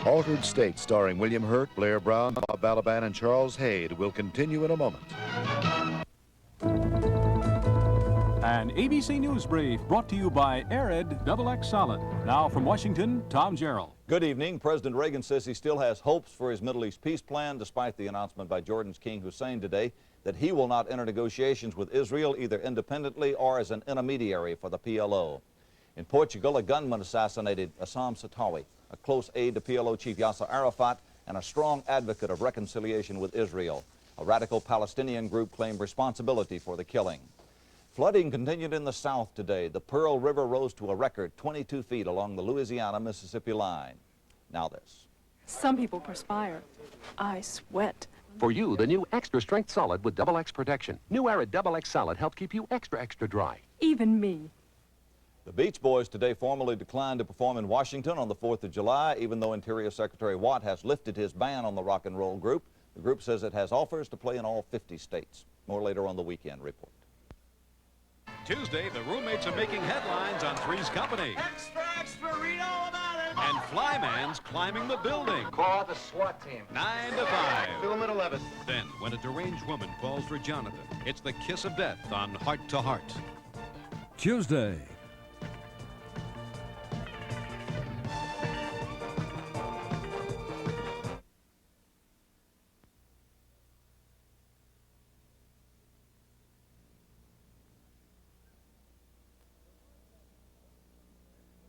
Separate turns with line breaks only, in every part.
Altered State, starring William Hurt, Blair Brown, Bob Balaban, and Charles Hayde, will continue in a moment.
An ABC News Brief brought to you by Arid XX Solid. Now from Washington, Tom Gerald.
Good evening. President Reagan says he still has hopes for his Middle East peace plan, despite the announcement by Jordan's King Hussein today that he will not enter negotiations with Israel either independently or as an intermediary for the PLO. In Portugal, a gunman assassinated Assam Satawi, a close aide to PLO chief Yasser Arafat and a strong advocate of reconciliation with Israel. A radical Palestinian group claimed responsibility for the killing. Flooding continued in the south today. The Pearl River rose to a record 22 feet along the Louisiana-Mississippi line. Now this.
Some people perspire. I sweat.
For you, the new Extra Strength Solid with Double X protection. New Arid Double X Solid helps keep you extra dry.
Even me.
The Beach Boys today formally declined to perform in Washington on the 4th of July, even though Interior Secretary Watt has lifted his ban on the rock and roll group. The group says it has offers to play in all 50 states. More later on the Weekend Report.
Tuesday, the roommates are making headlines on Three's Company.
Extra, read all about it.
And Flyman's climbing the building.
Call out the SWAT team.
9 to 5.
Film at 11.
Then, when a deranged woman falls for Jonathan, it's the kiss of death on Heart to Heart.
Tuesday.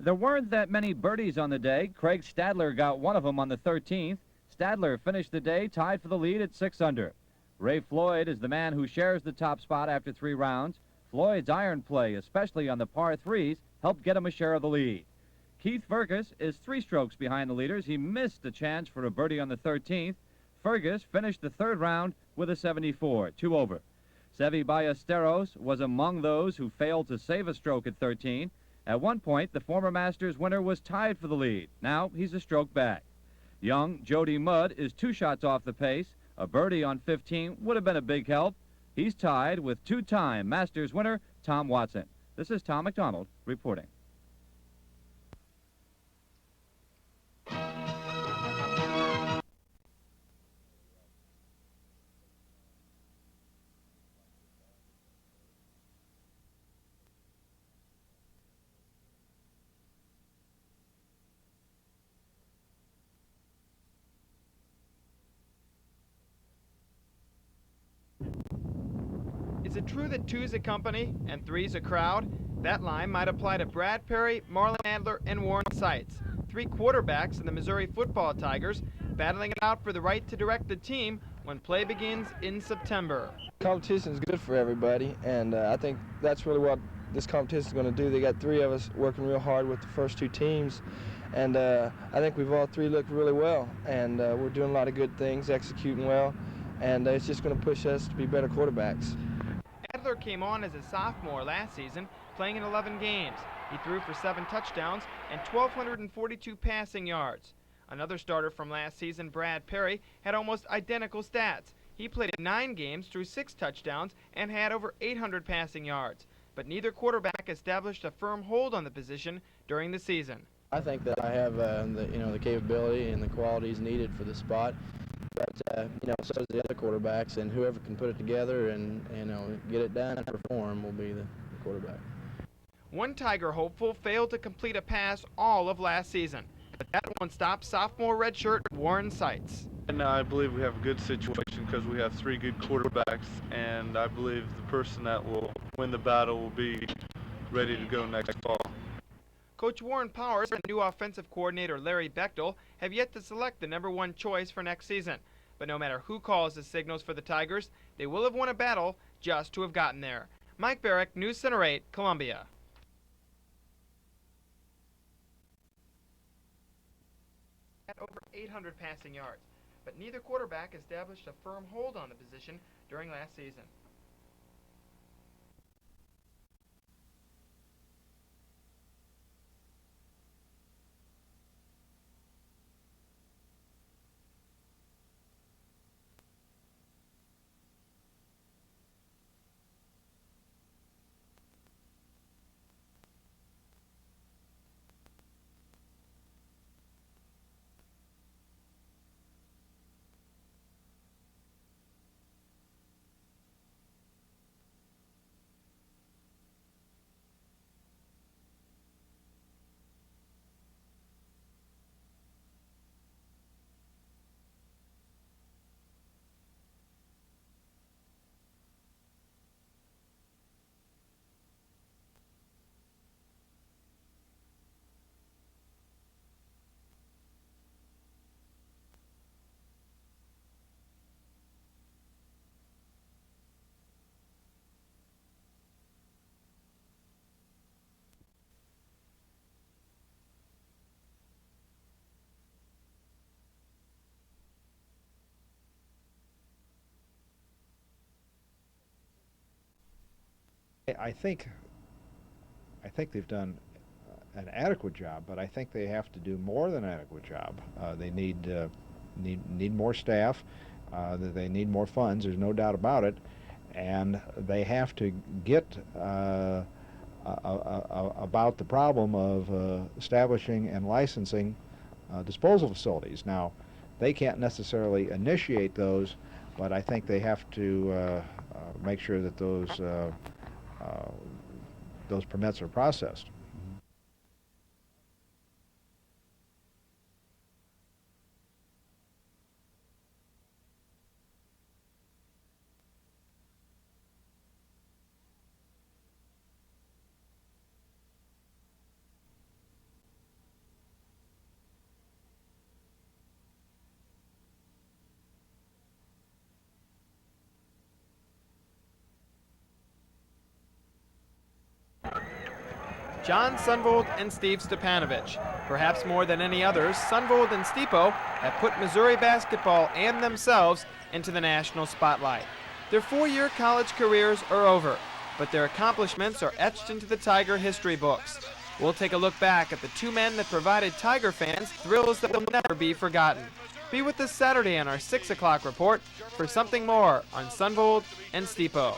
There weren't that many birdies on the day. Craig Stadler got one of them on the 13th. Stadler finished the day tied for the lead at 6 under. Ray Floyd is the man who shares the top spot after 3 rounds. Floyd's iron play, especially on the par 3s, helped get him a share of the lead. Keith Fergus is 3 strokes behind the leaders. He missed a chance for a birdie on the 13th. Fergus finished the 3rd round with a 74, 2 over. Seve Ballesteros was among those who failed to save a stroke at 13. At one point, the former Masters winner was tied for the lead. Now he's a stroke back. Young Jody Mudd is 2 shots off the pace. A birdie on 15 would have been a big help. He's tied with 2-time Masters winner Tom Watson. This is Tom McDonald reporting.
Is it true that 2's a company and 3's a crowd? That line might apply to Brad Perry, Marlon Adler, and Warren Seitz, 3 quarterbacks in the Missouri Football Tigers, battling it out for the right to direct the team when play begins in September.
Competition is good for everybody, and I think that's really what this competition is going to do. They got 3 of us working real hard with the first 2 teams, and I think we've all 3 looked really well, and we're doing a lot of good things, executing well, and it's just going to push us to be better quarterbacks.
Adler came on as a sophomore last season, playing in 11 games. He threw for 7 touchdowns and 1,242 passing yards. Another starter from last season, Brad Perry, had almost identical stats. He played in 9 games, threw 6 touchdowns, and had over 800 passing yards. But neither quarterback established a firm hold on the position during the season.
I think that I have the capability and the qualities needed for the spot. But, so does the other quarterbacks, and whoever can put it together and, get it done and perform will be the quarterback.
One Tiger hopeful failed to complete a pass all of last season, but that won't stop sophomore redshirt Warren Seitz.
And I believe we have a good situation because we have 3 good quarterbacks, and I believe the person that will win the battle will be ready to go next fall.
Coach Warren Powers and new offensive coordinator Larry Bechtel have yet to select the #1 choice for next season. But no matter who calls the signals for the Tigers, they will have won a battle just to have gotten there. Mike Barrick, News Center 8, Columbia. At over 800 passing yards, but neither quarterback established a firm hold on the position during last season.
I think they've done an adequate job, but I think they have to do more than an adequate job. They need more staff. They need more funds. There's no doubt about it, and they have to get about the problem of establishing and licensing disposal facilities. Now, they can't necessarily initiate those, but I think they have to make sure that those permits are processed.
John Sundvold and Steve Stepanovich. Perhaps more than any others, Sundvold and Steepo have put Missouri basketball and themselves into the national spotlight. Their 4-year college careers are over, but their accomplishments are etched into the Tiger history books. We'll take a look back at the two men that provided Tiger fans thrills that will never be forgotten. Be with us Saturday on our 6 o'clock report for something more on Sundvold and Steepo.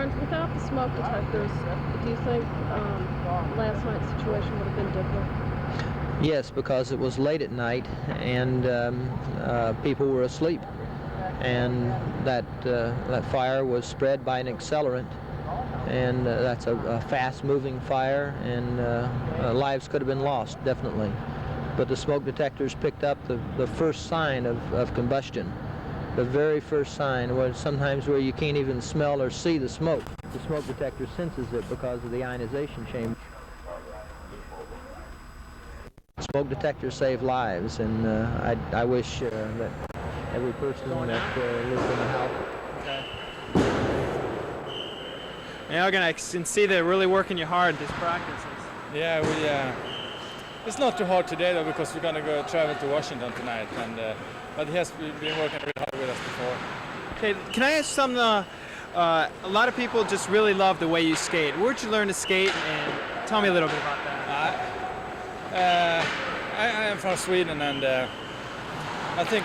Barnes, without the smoke detectors, do you think last night's situation would have been different?
Yes, because it was late at night and people were asleep, and that fire was spread by an accelerant, and that's a fast-moving fire, and lives could have been lost, definitely. But the smoke detectors picked up the first sign of combustion. The very first sign was sometimes where you can't even smell or see the smoke. The smoke detector senses it because of the ionization chamber. Smoke detectors save lives, and I wish that every person that lives in the house.
Okay. Now, again, I can see they're really working you hard these practices.
Yeah, it's not too hard today though, because we're gonna go travel to Washington tonight, and but he has been working really hard with us before.
Okay, can I ask something? A lot of people just really love the way you skate. Where'd you learn to skate, and tell me a little bit about that.
I am from Sweden, and I think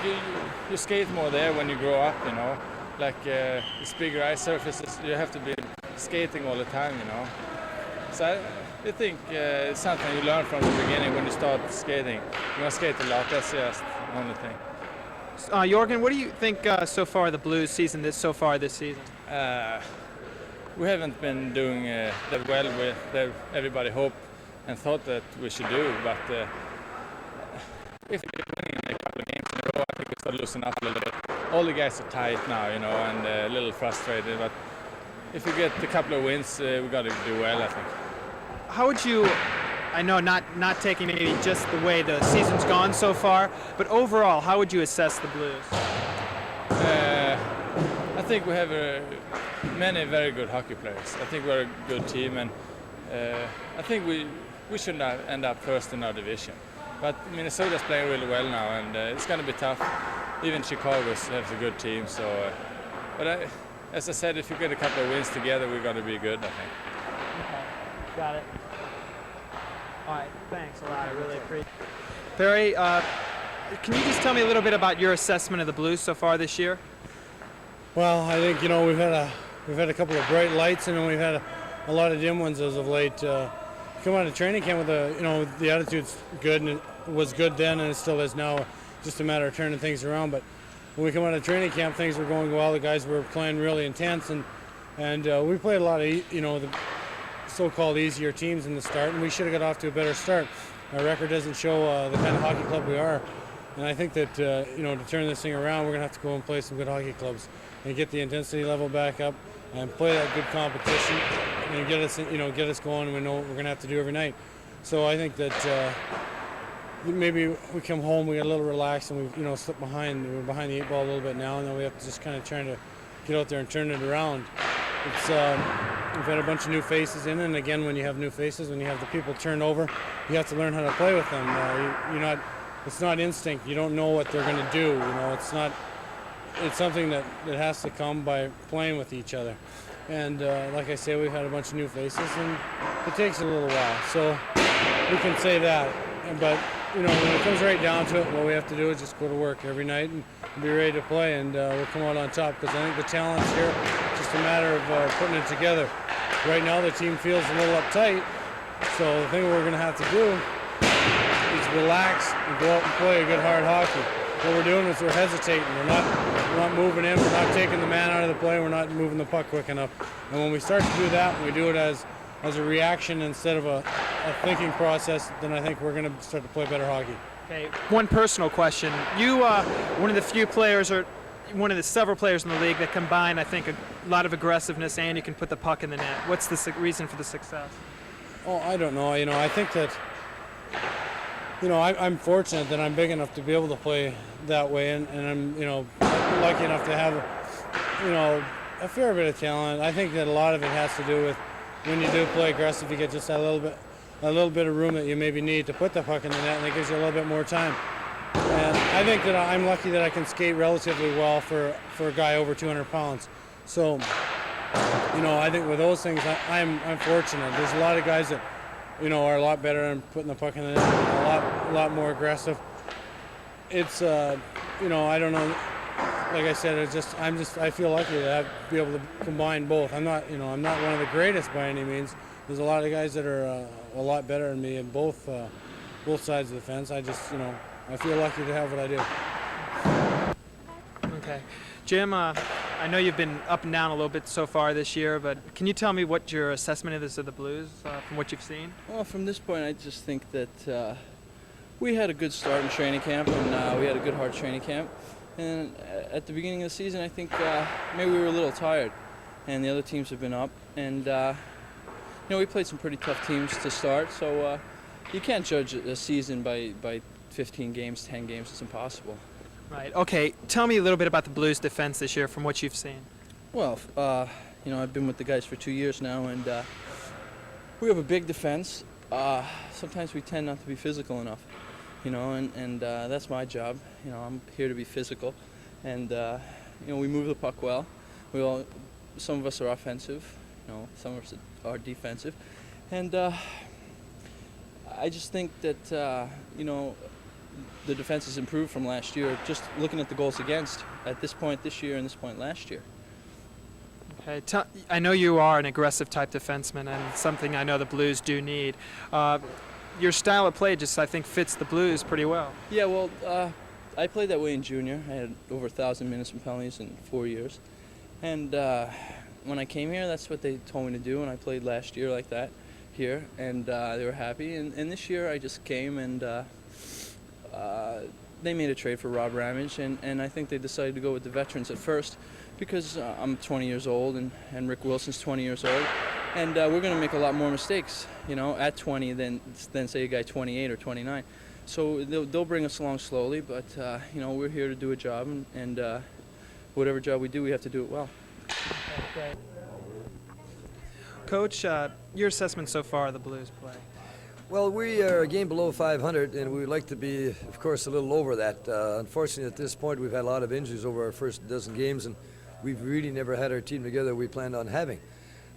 you skate more there when you grow up, you know. Like it's bigger ice surfaces, you have to be skating all the time, you know. So I think it's something you learn from the beginning when you start skating. You're gonna skate a lot, that's just the only thing.
Jorgen, what do you think so far the Blues season this season?
We haven't been doing that well with that everybody hoped and thought that we should do, but if we're winning a couple of games in a row, I think we start loosening up a little bit. All the guys are tight now, you know, and a little frustrated, but if we get a couple of wins, we got to do well, I think.
How would you, I know not taking maybe just the way the season's gone so far, but overall, how would you assess the Blues?
I think we have many very good hockey players. I think we're a good team, and I think we should not end up first in our division. But Minnesota's playing really well now, and it's going to be tough. Even Chicago has a good team, so. As I said, if you get a couple of wins together, we're going to be good, I think.
Okay, got it. All right, thanks a lot. I really appreciate it. Perry, can you just tell me a little bit about your assessment of the Blues so far this year?
Well, I think we've had a couple of bright lights, and then we've had a lot of dim ones as of late. Come out of training camp with the attitude's good, and it was good then, and it still is now. Just a matter of turning things around, but. When we come out of training camp, things were going well. The guys were playing really intense, and we played a lot of the so-called easier teams in the start, and we should have got off to a better start. Our record doesn't show the kind of hockey club we are, and I think that to turn this thing around, we're going to have to go and play some good hockey clubs and get the intensity level back up and play that good competition and get us going. And we know what we're going to have to do every night. So I think that. Maybe we come home, we got a little relaxed, and we slipped behind. We're behind the 8 ball a little bit now, and then we have to just kind of trying to get out there and turn it around. It's we've had a bunch of new faces in, and again, when you have new faces, when you have the people turn over, you have to learn how to play with them. It's not instinct. You don't know what they're going to do. It's something that has to come by playing with each other. And like I say, we've had a bunch of new faces, and it takes a little while. So we can say that, but. When it comes right down to it, what we have to do is just go to work every night and be ready to play, and we'll come out on top, because I think the talent's here. It's just a matter of putting it together. Right now, the team feels a little uptight, so the thing we're going to have to do is relax and go out and play a good hard hockey. What we're doing is we're hesitating. We're not moving in. We're not taking the man out of the play. We're not moving the puck quick enough. And when we start to do that, and we do it as a reaction instead of a thinking process, then I think we're going to start to play better hockey.
Okay, one personal question. You are one of the few players, or one of the several players in the league that combine, I think, a lot of aggressiveness, and you can put the puck in the net. What's the reason for the success?
Oh, I don't know. I think that, I'm fortunate that I'm big enough to be able to play that way, and I'm, lucky enough to have, a fair bit of talent. I think that a lot of it has to do with when you do play aggressive, you get just a little bit of room that you maybe need to put the puck in the net, and it gives you a little bit more time. And I think that I'm lucky that I can skate relatively well for a guy over 200 pounds. So, I think with those things, I'm fortunate. There's a lot of guys that, are a lot better at putting the puck in the net, a lot more aggressive. It's, I don't know. like I said, I feel lucky to be able to combine both. I'm not one of the greatest by any means. There's a lot of guys that are a lot better than me in both sides of the fence. I feel lucky to have what I do.
Okay. Jim, I know you've been up and down a little bit so far this year, but can you tell me what your assessment is of the Blues from what you've seen?
Well, from this point, I just think that we had a good start in training camp, and we had a good hard training camp. And at the beginning of the season, I think maybe we were a little tired, and the other teams have been up. And we played some pretty tough teams to start, so you can't judge a season by 15 games, 10 games. It's impossible.
Right. Okay. Tell me a little bit about the Blues' defense this year from what you've seen.
Well, I've been with the guys for 2 years now, and we have a big defense. Sometimes we tend not to be physical enough, and that's my job. I'm here to be physical, and we move the puck well. Some of us are offensive, some of us are defensive, and I just think that the defense has improved from last year. Just looking at the goals against at this point this year and this point last year.
Okay. I know you are an aggressive type defenseman, and something I know the Blues do need. Your style of play I think fits the Blues pretty well.
Yeah, well, I played that way in junior. I had over 1,000 minutes and penalties in 4 years. And when I came here, that's what they told me to do, and I played last year like that here, and they were happy. And this year I just came, and they made a trade for Rob Ramage, and I think they decided to go with the veterans at first because I'm 20 years old, and Rick Wilson's 20 years old. And we're going to make a lot more mistakes, at 20 than say a guy 28 or 29. So they'll bring us along slowly, but we're here to do a job, and whatever job we do, we have to do it well.
Okay. Coach, your assessment so far of the Blues play?
Well, we are a game below 500, and we would like to be, of course, a little over that. Unfortunately, at this point, we've had a lot of injuries over our first dozen games, and we've really never had our team together we planned on having.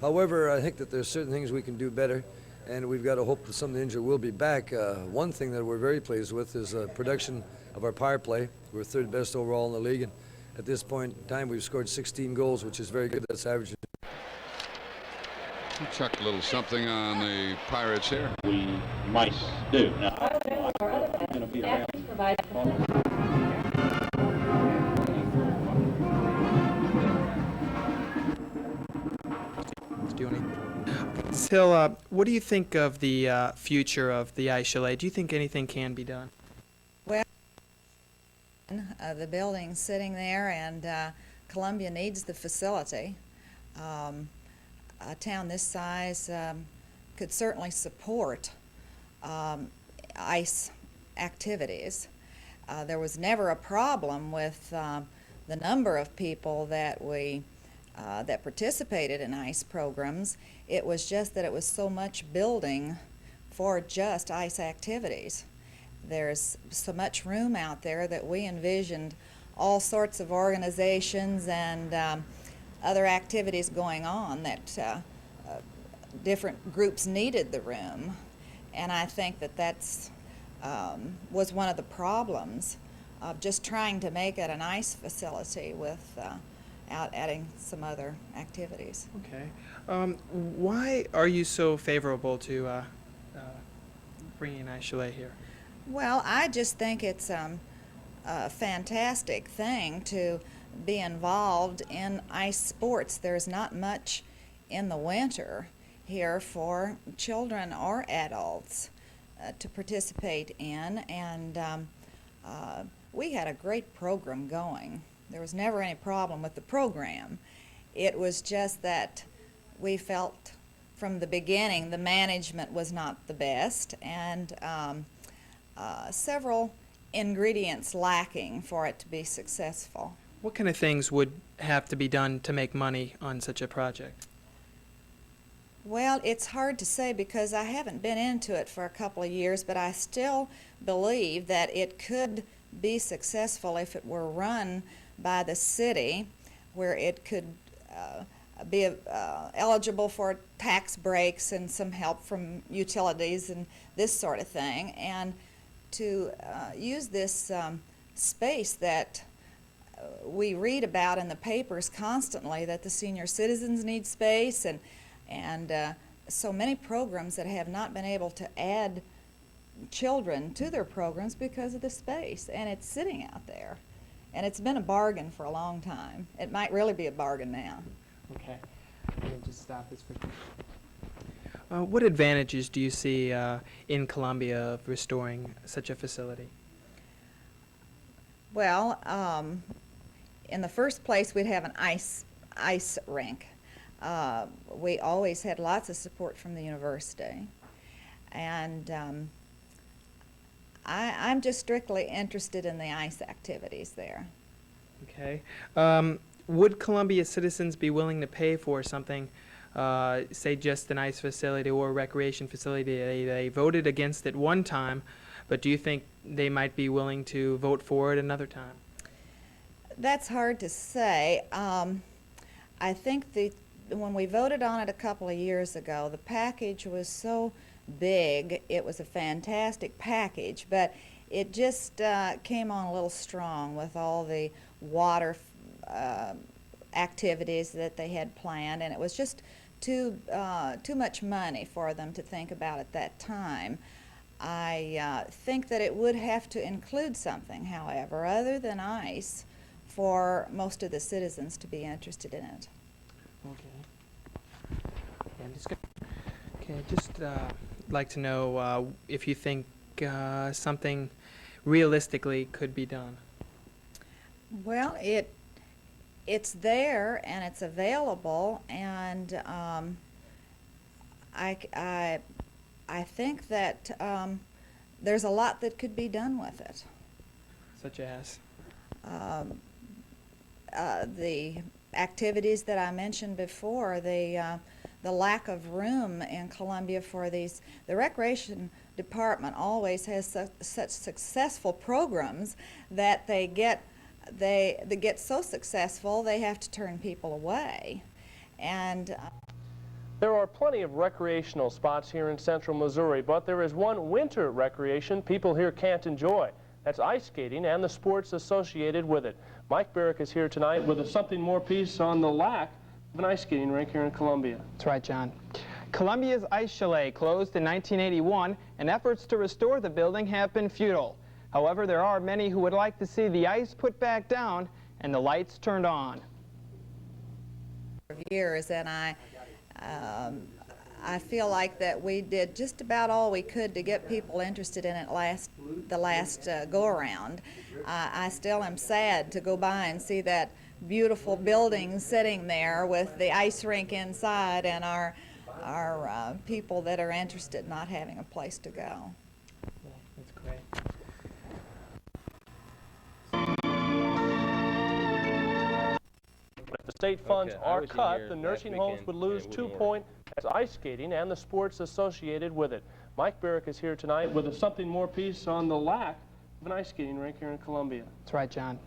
However, I think that there's certain things we can do better, and we've got to hope that some of the injured will be back. One thing that we're very pleased with is production of our power play. We're third best overall in the league, and at this point in time, we've scored 16 goals, which is very good. That's average.
Chuck a little something on the Pirates here.
We might do. Now, I'm going to be around.
Till, what do you think of the future of the Ice Chalet? Do you think anything can be done?
Well, the building's sitting there, and Columbia needs the facility. A town this size could certainly support ice activities. There was never a problem with the number of people that that participated in ice programs. It was just that it was so much building for just ice activities. There's so much room out there that we envisioned all sorts of organizations and other activities going on that different groups needed the room. And I think that that's was one of the problems of just trying to make it an ice facility without adding some other activities.
Okay. Why are you so favorable to bringing Ice Chalet here?
Well, I just think it's a fantastic thing to be involved in ice sports. There's not much in the winter here for children or adults to participate in, and we had a great program going. There was never any problem with the program. It was just that we felt from the beginning the management was not the best, and several ingredients lacking for it to be successful.
What kind of things would have to be done to make money on such a project?
Well, it's hard to say because I haven't been into it for a couple of years, but I still believe that it could be successful if it were run by the city, where it could be eligible for tax breaks and some help from utilities and this sort of thing, and to use this space that we read about in the papers constantly that the senior citizens need space, and so many programs that have not been able to add children to their programs because of the space, and it's sitting out there. And it's been a bargain for a long time. It might really be a bargain now.
Okay. Let me just stop this quickly. What advantages do you see in Columbia of restoring such a facility?
Well, in the first place, we'd have an ice rink. We always had lots of support from the university. And I'm just strictly interested in the ice activities there.
Okay. Would Columbia citizens be willing to pay for something, say just an ice facility or a recreation facility? They voted against it one time, but do you think they might be willing to vote for it another time?
That's hard to say. I think when we voted on it a couple of years ago, the package was so big. It was a fantastic package, but it just came on a little strong with all the water activities that they had planned, and it was just too much money for them to think about at that time. I think that it would have to include something, however, other than ice, for most of the citizens to be interested in it.
Okay. Just like to know if you think something realistically could be done.
Well, it's there and it's available, and I think that there's a lot that could be done with it.
Such as?
The activities that I mentioned before, the lack of room in Columbia for these. The recreation department always has such successful programs that they get so successful they have to turn people away. And
there are plenty of recreational spots here in central Missouri, but there is one winter recreation people here can't enjoy. That's ice skating and the sports associated with it. Mike Barrick is here tonight with a Something More piece on the lack of an ice skating rink here in Columbia.
That's right, John. Columbia's Ice Chalet closed in 1981, and efforts to restore the building have been futile. However, there are many who would like to see the ice put back down and the lights turned on.
For years, and I feel like that we did just about all we could to get people interested in it the last go-around. I still am sad to go by and see that beautiful building sitting there with the ice rink inside, and our people that are interested not having a place to go.
That's great.
If the state funds are cut, the nursing homes would lose 2 points as ice skating and the sports associated with it. Mike Barrick is here tonight with a Something More piece on the lack of an ice skating rink here in Columbia.
That's right, John.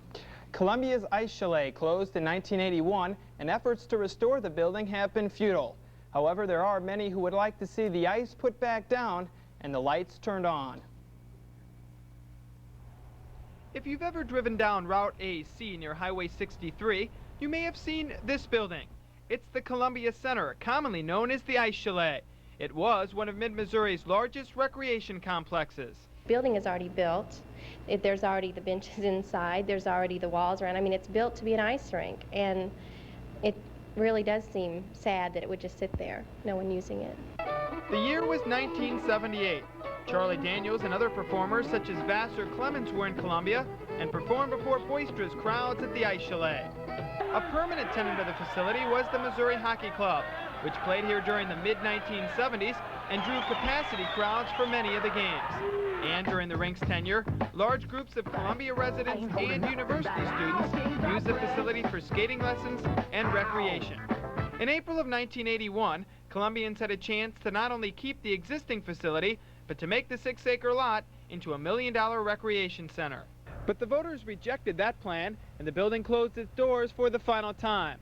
Columbia's Ice Chalet closed in 1981, and efforts to restore the building have been futile. However, there are many who would like to see the ice put back down and the lights turned on.
If you've ever driven down Route AC near Highway 63, you may have seen this building. It's the Columbia Center, commonly known as the Ice Chalet. It was one of Mid-Missouri's largest recreation complexes.
Building is already built. There's already the benches inside. There's already the walls around. I mean, it's built to be an ice rink, and it really does seem sad that it would just sit there, no one using it.
The year was 1978. Charlie Daniels and other performers such as Vassar Clemens were in Columbia and performed before boisterous crowds at the Ice Chalet. A permanent tenant of the facility was the Missouri Hockey Club, which played here during the mid-1970s and drew capacity crowds for many of the games. And during the rink's tenure, large groups of Columbia residents and university students used the facility for skating lessons and recreation. In April of 1981, Columbians had a chance to not only keep the existing facility, but to make the 6-acre lot into a $1 million recreation center. But the voters rejected that plan, and the building closed its doors for the final time.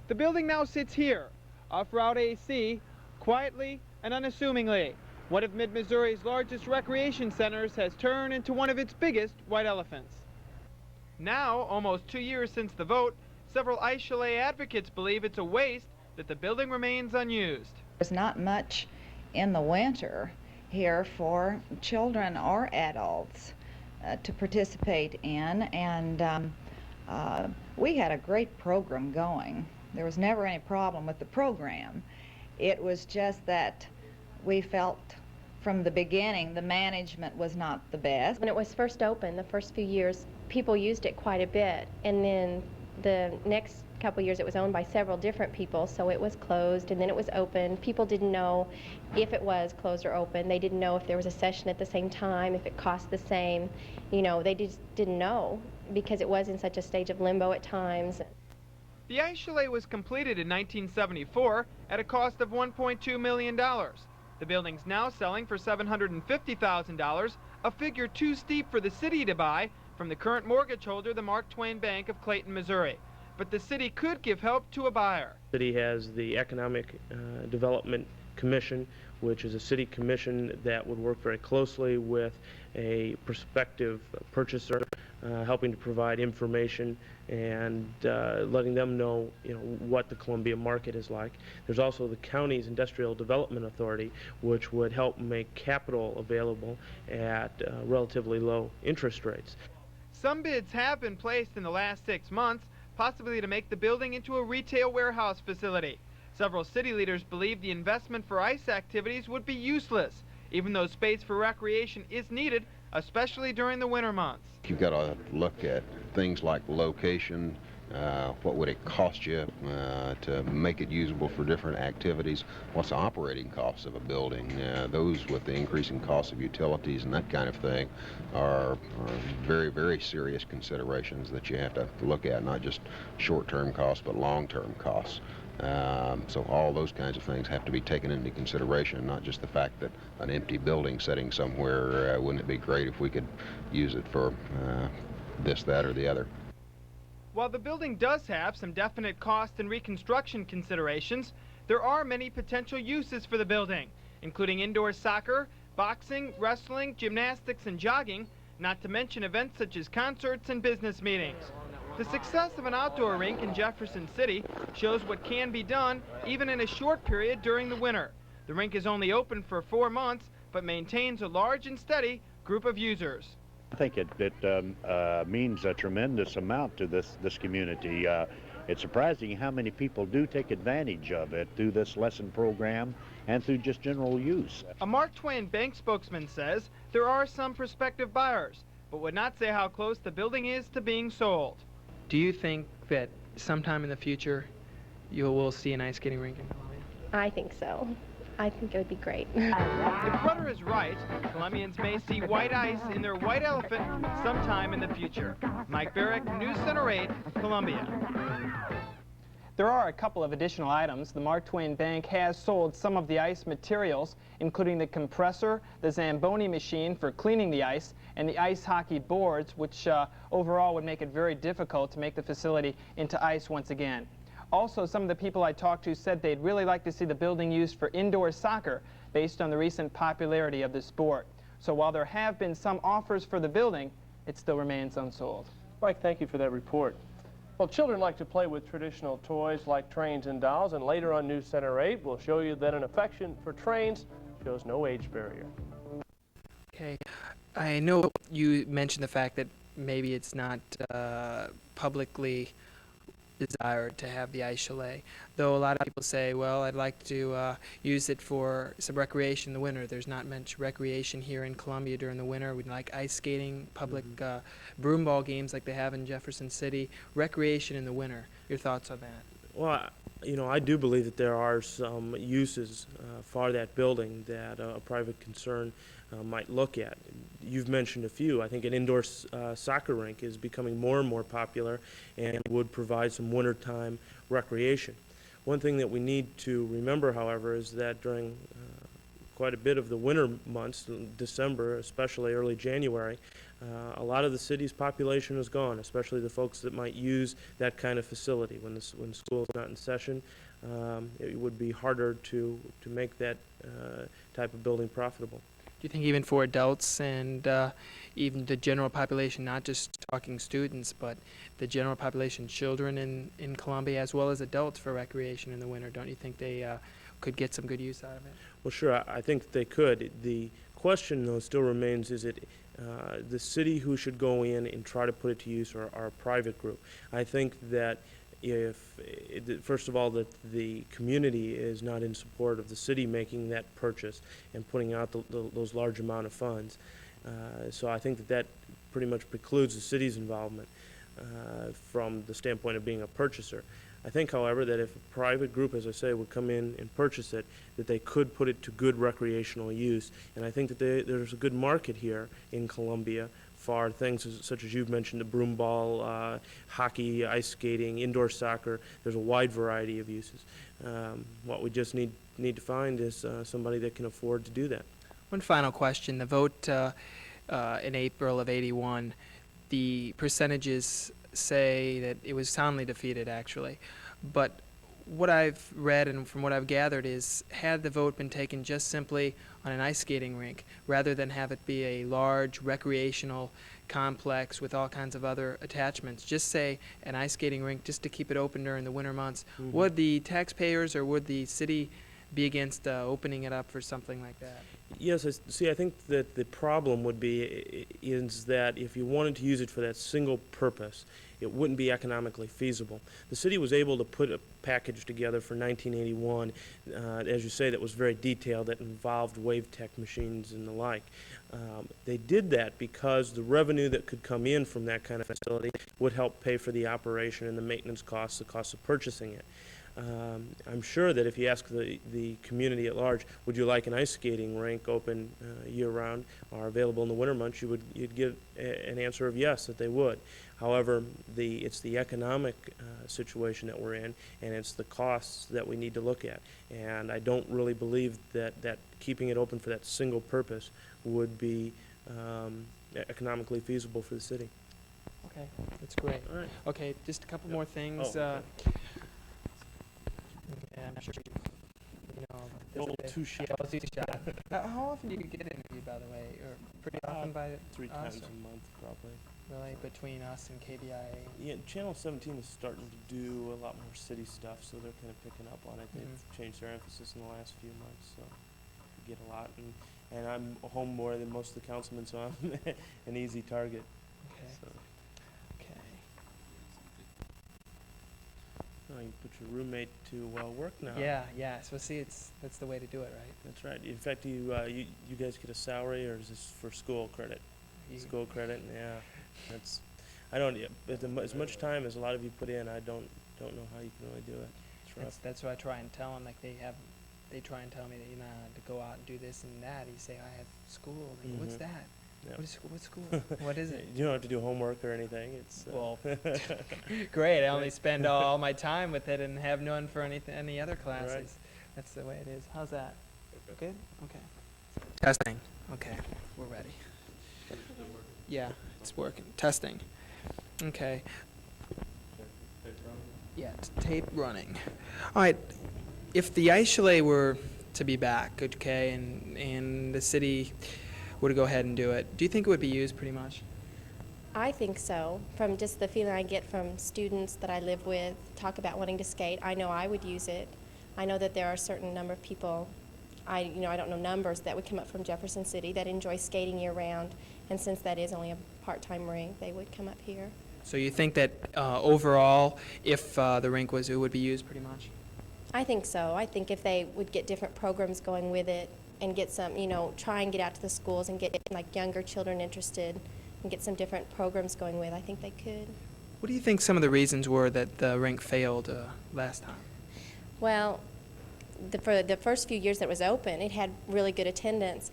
The building now sits here, off Route AC, quietly and unassumingly. One of Mid-Missouri's largest recreation centers has turned into one of its biggest white elephants. Now, almost 2 years since the vote, several ice chalet advocates believe it's a waste that the building remains unused.
There's not much in the winter here for children or adults to participate in, and we had a great program going. There was never any problem with the program. It was just that we felt from the beginning the management was not the best.
When it was first opened, the first few years, people used it quite a bit, and then the next couple years it was owned by several different people, so it was closed and then it was open. People didn't know if it was closed or open. They didn't know if there was a session at the same time, if it cost the same. You know, they just didn't know because it was in such a stage of limbo at times.
The ice chalet was completed in 1974 at a cost of $1.2 million. The building's now selling for $750,000, a figure too steep for the city to buy from the current mortgage holder, the Mark Twain Bank of Clayton, Missouri. But the city could give help to a buyer.
The city has the Economic Development Commission, which is a city commission that would work very closely with a prospective purchaser, helping to provide information and letting them know, what the Columbia market is like. There's also the county's Industrial Development Authority, which would help make capital available at relatively low interest rates.
Some bids have been placed in the last 6 months, possibly to make the building into a retail warehouse facility. Several city leaders believe the investment for ice activities would be useless, even though space for recreation is needed, especially during the winter months.
You've got to look at things like location, what would it cost you to make it usable for different activities, what's the operating costs of a building. Those with the increasing cost of utilities and that kind of thing are very, very serious considerations that you have to look at, not just short-term costs but long-term costs. So all those kinds of things have to be taken into consideration, not just the fact that an empty building sitting somewhere, wouldn't it be great if we could use it for this, that, or the other.
While the building does have some definite cost and reconstruction considerations, there are many potential uses for the building, including indoor soccer, boxing, wrestling, gymnastics, and jogging, not to mention events such as concerts and business meetings. The success of an outdoor rink in Jefferson City shows what can be done even in a short period during the winter. The rink is only open for 4 months, but maintains a large and steady group of users.
I think it means a tremendous amount to this community. It's surprising how many people do take advantage of it through this lesson program and through just general use.
A Mark Twain Bank spokesman says there are some prospective buyers, but would not say how close the building is to being sold.
Do you think that sometime in the future you will see an ice skating rink in Columbia?
I think so. I think it would be great.
If Rudder is right, Columbians may see white ice in their white elephant sometime in the future. Mike Barrick, News Center 8, Columbia. There are a couple of additional items. The Mark Twain Bank has sold some of the ice materials, including the compressor, the Zamboni machine for cleaning the ice, and the ice hockey boards, which overall would make it very difficult to make the facility into ice once again. Also, some of the people I talked to said they'd really like to see the building used for indoor soccer based on the recent popularity of the sport. So while there have been some offers for the building, it still remains unsold.
Mike, thank you for that report. Well, children like to play with traditional toys like trains and dolls, and later on News Center 8, we'll show you that an affection for trains shows no age barrier.
Okay, I know you mentioned the fact that maybe it's not publicly desired to have the ice chalet, though a lot of people say, well, I'd like to use it for some recreation in the winter. There's not much recreation here in Columbia during the winter. We'd like ice skating, public broomball games like they have in Jefferson City, recreation in the winter. Your thoughts on that?
Well, I do believe that there are some uses for that building that a private concern might look at. You've mentioned a few. I think an indoor soccer rink is becoming more and more popular and would provide some wintertime recreation. One thing that we need to remember, however, is that during quite a bit of the winter months, December, especially early January, a lot of the city's population is gone, especially the folks that might use that kind of facility. When school is not in session, it would be harder to make that type of building profitable.
Do you think even for adults and even the general population, not just talking students, but the general population, children in Columbia as well as adults for recreation in the winter? Don't you think they could get some good use out of it?
Well, sure, I think they could. The question, though, still remains, is it the city who should go in and try to put it to use, or a private group? I think that if, first of all, that the community is not in support of the city making that purchase and putting out those large amount of funds. So I think that pretty much precludes the city's involvement from the standpoint of being a purchaser. I think, however, that if a private group, as I say, would come in and purchase it, that they could put it to good recreational use. And I think that there's a good market here in Columbia for things such as you've mentioned, the broom ball, hockey, ice skating, indoor soccer. There's a wide variety of uses. What we just need to find is somebody that can afford to do that.
One final question. The vote in April of '81, the percentages say that it was soundly defeated, actually. But what I've read and from what I've gathered is, had the vote been taken just simply on an ice skating rink, rather than have it be a large recreational complex with all kinds of other attachments, just say an ice skating rink just to keep it open during the winter months, would the taxpayers or would the city be against opening it up for something like that?
Yes, I think that the problem would be is that if you wanted to use it for that single purpose, it wouldn't be economically feasible. The city was able to put a package together for 1981, as you say, that was very detailed, that involved WaveTech machines and the like. They did that because the revenue that could come in from that kind of facility would help pay for the operation and the maintenance costs, the cost of purchasing it. I'm sure that if you ask the community at large, would you like an ice skating rink open year-round or available in the winter months, you'd get an answer of yes, that they would. However, it's the economic situation that we're in, and it's the costs that we need to look at. And I don't really believe that keeping it open for that single purpose would be economically feasible for the city.
Okay, that's great.
All right.
Okay, just a couple more things.
Oh, okay.
Yeah, I'm sure you know.
The old two-shot.
Yeah, old two-shot. How often do you get interviewed, by the way? Or pretty often by
three
us,
times
or
a month, probably.
Really, between us and KBIA?
Yeah, Channel 17 is starting to do a lot more city stuff, so they're kind of picking up on it. They've changed their emphasis in the last few months, so we get a lot. And I'm home more than most of the councilmen, so I'm an easy target.
Okay.
So.
Okay.
Oh, you put your roommate to work now.
Yeah. So see, that's the way to do it, right?
That's right. In fact, you guys get a salary, or is this for school credit? School credit, yeah. I don't. As much time as a lot of you put in, I don't know how you can really do it. It's rough.
That's what I try and tell them. Like they try and tell me that to go out and do this and that. You say I have school. Like, what's that?
Yeah.
What's school? What is it?
You don't have to do homework or anything. It's
well, great. I only spend all my time with it and have none for any other classes.
Right.
That's the way it is. How's that? Good. Okay. Testing. Okay, we're ready. Yeah, it's working. Testing. Okay. Yeah, tape running. All right. If the ice chalet were to be back, okay, and the city were to go ahead and do it, do you think it would be used pretty much?
I think so. From just the feeling I get from students that I live with, talk about wanting to skate, I know I would use it. I know that there are a certain number of people, I don't know numbers, that would come up from Jefferson City that enjoy skating year-round, and since that is only a part-time rink, they would come up here.
So you think that overall, if the rink it would be used pretty much?
I think so. I think if they would get different programs going with it and get some, try and get out to the schools and get like younger children interested and get some different programs going with, I think they could.
What do you think some of the reasons were that the rink failed last time?
Well, for the first few years that it was open, it had really good attendance.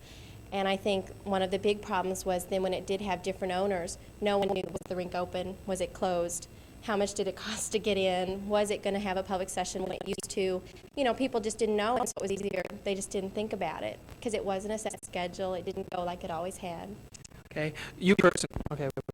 And I think one of the big problems was then when it did have different owners, no one knew, was the rink open? Was it closed? How much did it cost to get in? Was it going to have a public session when it used to? People just didn't know, and so it was easier. They just didn't think about it because it wasn't a set schedule. It didn't go like it always had.
Okay, you personally. Okay.